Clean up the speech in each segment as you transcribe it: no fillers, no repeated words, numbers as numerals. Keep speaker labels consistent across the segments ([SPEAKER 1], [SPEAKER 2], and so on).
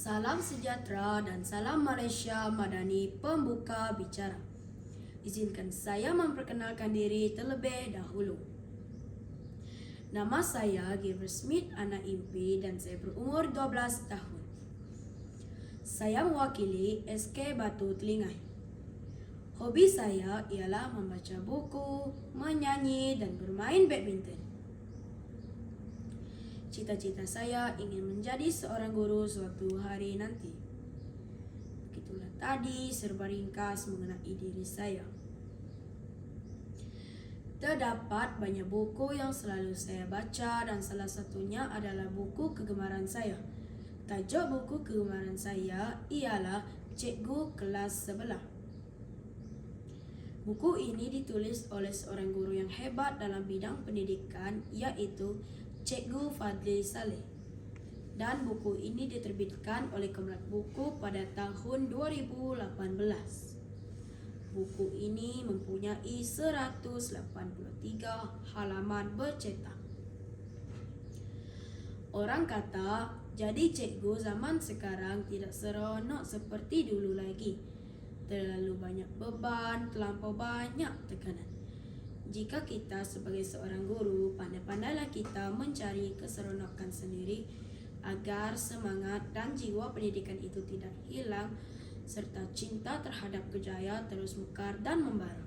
[SPEAKER 1] Salam sejahtera dan salam Malaysia Madani pembuka bicara. Izinkan saya memperkenalkan diri terlebih dahulu. Nama saya Giver Smith Ana Impi dan saya berumur 12 tahun. Saya mewakili SK Batu Telingai. Hobi saya ialah membaca buku, menyanyi dan bermain badminton. Cita-cita saya ingin menjadi seorang guru suatu hari nanti. Begitulah tadi serba ringkas mengenai diri saya. Terdapat banyak buku yang selalu saya baca dan salah satunya adalah buku kegemaran saya. Tajuk buku kegemaran saya ialah Cikgu Kelas Sebelah. Buku ini ditulis oleh seorang guru yang hebat dalam bidang pendidikan, iaitu Cikgu Fadli Saleh. Dan buku ini diterbitkan oleh Kemerak Buku pada tahun 2018. Buku ini mempunyai 183 halaman bercetak. Orang kata, jadi cikgu zaman sekarang tidak seronok seperti dulu lagi. Terlalu banyak beban, terlampau banyak tekanan. Jika kita sebagai seorang guru, pandai-pandailah kita mencari keseronokan sendiri agar semangat dan jiwa pendidikan itu tidak hilang serta cinta terhadap kerjaya terus mekar dan membara.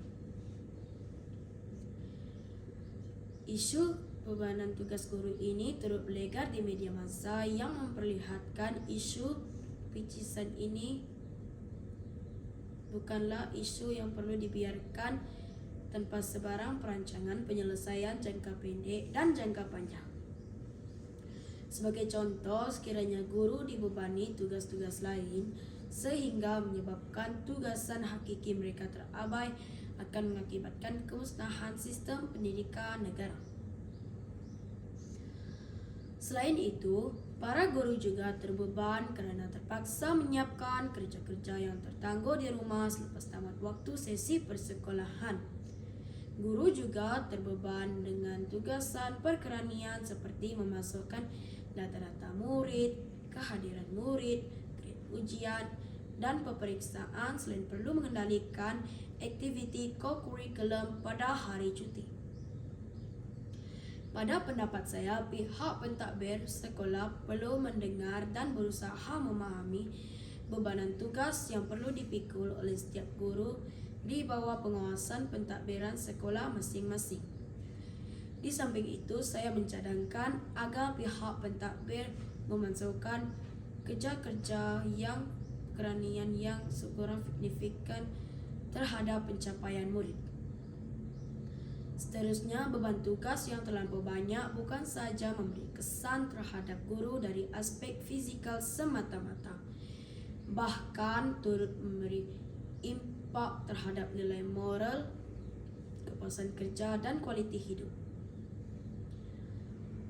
[SPEAKER 1] Isu bebanan tugas guru ini turut berlegar di media massa yang memperlihatkan isu picisan ini bukanlah isu yang perlu dibiarkan tanpa sebarang perancangan penyelesaian jangka pendek dan jangka panjang. Sebagai contoh, sekiranya guru dibebani tugas-tugas lain sehingga menyebabkan tugasan hakiki mereka terabai, akan mengakibatkan kemusnahan sistem pendidikan negara. Selain itu, para guru juga terbeban kerana terpaksa menyiapkan kerja-kerja yang tertangguh di rumah selepas tamat waktu sesi persekolahan. Guru juga terbeban dengan tugasan perkeranian seperti memasukkan data-data murid, kehadiran murid, grade ujian, dan peperiksaan selain perlu mengendalikan aktiviti co-curriculum pada hari cuti. Pada pendapat saya, pihak pentadbir sekolah perlu mendengar dan berusaha memahami bebanan tugas yang perlu dipikul oleh setiap guru di bawah pengawasan pentadbiran sekolah masing-masing. Di samping itu, saya mencadangkan agar pihak pentadbir memasukkan kerja-kerja yang keranian yang sekurang signifikan terhadap pencapaian murid. Seterusnya, beban tugas yang terlampau banyak bukan sahaja memberi kesan terhadap guru dari aspek fizikal semata-mata, bahkan turut memberi impak terhadap nilai moral, kepuasan kerja dan kualiti hidup.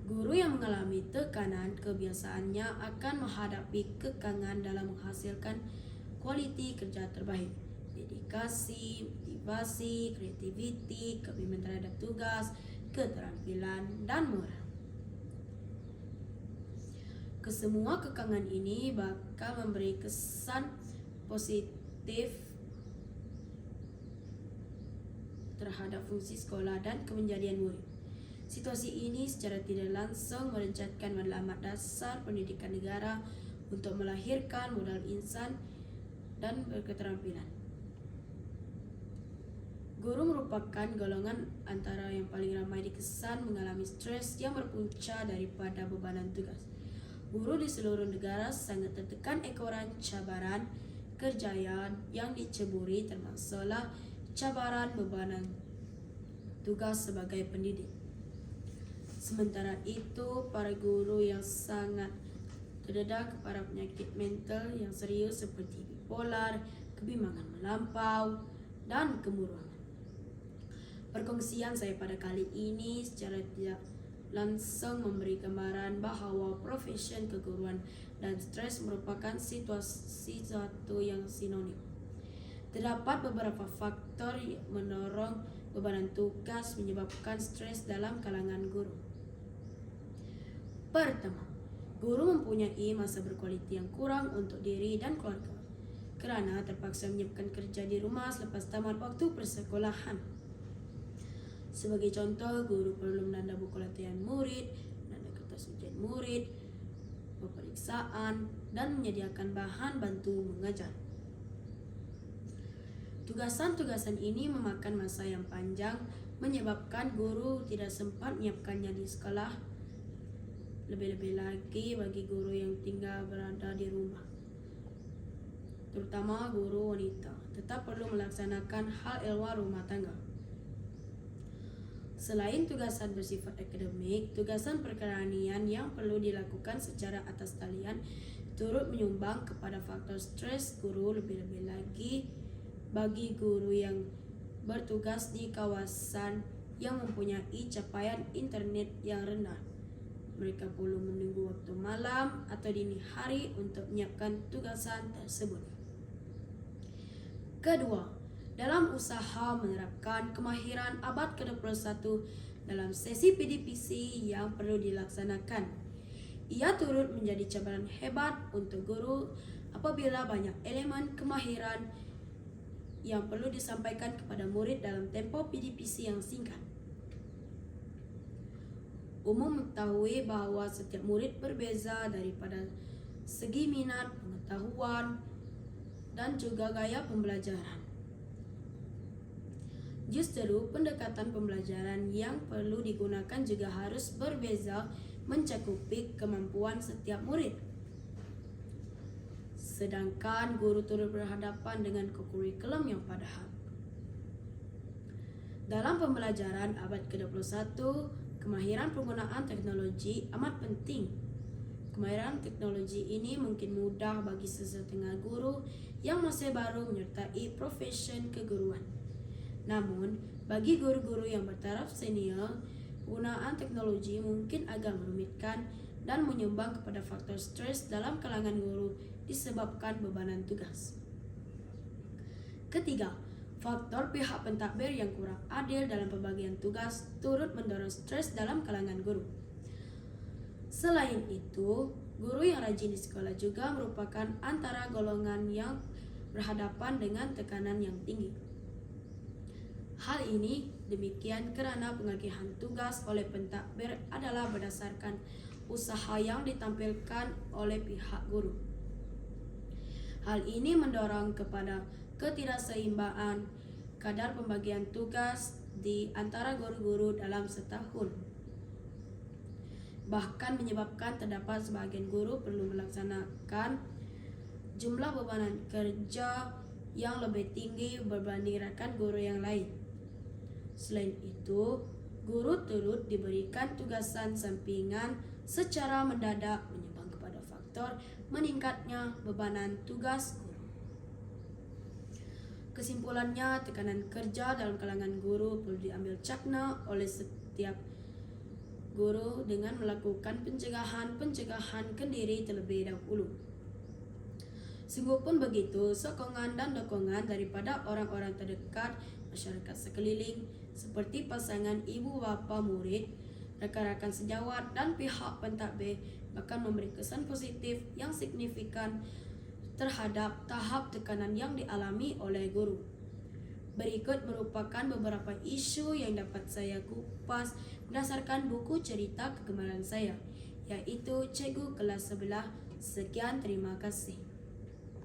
[SPEAKER 1] Guru yang mengalami tekanan kebiasaannya akan menghadapi kekangan dalam menghasilkan kualiti kerja terbaik. Dedikasi, motivasi, kreativiti, komitmen terhadap tugas, keterampilan, dan moral. Kesemua kekangan ini bakal memberi kesan positif terhadap fungsi sekolah dan kemenjadian murid. Situasi ini secara tidak langsung merencatkan matlamat dasar pendidikan negara untuk melahirkan modal insan dan berketerampilan. Guru merupakan golongan antara yang paling ramai dikesan mengalami stres yang berpunca daripada bebanan tugas. Guru di seluruh negara sangat tertekan ekoran cabaran kerjayaan yang diceburi, termasuklah cabaran bebanan tugas sebagai pendidik. Sementara itu, para guru yang sangat terdedah kepada penyakit mental yang serius seperti bipolar, kebimbangan melampau, dan kemurungan. Perkongsian saya pada kali ini secara tidak langsung memberi gambaran bahawa profesion keguruan dan stres merupakan sesuatu yang sinonim. Terdapat beberapa faktor yang mendorong bebanan tugas menyebabkan stres dalam kalangan guru. Pertama, Guru mempunyai masa berkualiti yang kurang untuk diri dan keluarga kerana terpaksa menyiapkan kerja di rumah selepas tamat waktu persekolahan. Sebagai contoh, guru perlu menanda buku latihan murid, menanda kertas ujian murid, pemeriksaan, dan menyediakan bahan bantu mengajar. Tugasan-tugasan ini memakan masa yang panjang, menyebabkan guru tidak sempat menyiapkannya di sekolah. Lebih-lebih lagi bagi guru yang tinggal berada di rumah, terutama guru wanita, tetap perlu melaksanakan hal luar rumah tangga. Selain tugasan bersifat akademik, tugasan perkeranian yang perlu dilakukan secara atas talian turut menyumbang kepada faktor stres guru, lebih-lebih lagi bagi guru yang bertugas di kawasan yang mempunyai capaian internet yang rendah. Mereka perlu menunggu waktu malam atau dini hari untuk menyiapkan tugasan tersebut. Kedua, dalam usaha menerapkan kemahiran abad ke-21 dalam sesi PDPC yang perlu dilaksanakan, ia turut menjadi cabaran hebat untuk guru apabila banyak elemen kemahiran yang perlu disampaikan kepada murid dalam tempoh PDPC yang singkat. Umum mengetahui bahawa setiap murid berbeza daripada segi minat, pengetahuan, dan juga gaya pembelajaran. Justru pendekatan pembelajaran yang perlu digunakan juga harus berbeza mencakupi kemampuan setiap murid. Sedangkan guru turut berhadapan dengan kurikulum yang padahal. Dalam pembelajaran abad ke-21, kemahiran penggunaan teknologi amat penting. Kemahiran teknologi ini mungkin mudah bagi sesetengah guru yang masih baru menyertai profesi keguruan. Namun, bagi guru-guru yang bertaraf senior, penggunaan teknologi mungkin agak merumitkan dan menyumbang kepada faktor stres dalam kalangan guru disebabkan bebanan tugas. Ketiga, faktor pihak pentadbir yang kurang adil dalam pembagian tugas turut mendorong stres dalam kalangan guru. Selain itu, guru yang rajin di sekolah juga merupakan antara golongan yang berhadapan dengan tekanan yang tinggi. Hal ini demikian kerana pengagihan tugas oleh pentadbir adalah berdasarkan usaha yang ditampilkan oleh pihak guru. Hal ini mendorong kepada ketidakseimbangan kadar pembagian tugas di antara guru-guru dalam setahun. Bahkan menyebabkan terdapat sebahagian guru perlu melaksanakan jumlah bebanan kerja yang lebih tinggi berbanding rakan guru yang lain. Selain itu, guru turut diberikan tugasan sampingan secara mendadak menyumbang kepada faktor meningkatnya bebanan tugas guru. Kesimpulannya, tekanan kerja dalam kalangan guru perlu diambil cakna oleh setiap guru dengan melakukan pencegahan kendiri terlebih dahulu. Sungguh pun begitu, sokongan dan dukungan daripada orang-orang terdekat, masyarakat sekeliling, seperti pasangan ibu bapa murid, rakan-rakan sejawat dan pihak pentadbir akan memberi kesan positif yang signifikan terhadap tahap tekanan yang dialami oleh guru. Berikut merupakan beberapa isu yang dapat saya kupas berdasarkan buku cerita kegemaran saya, yaitu Cikgu Kelas 11. Sekian, terima kasih.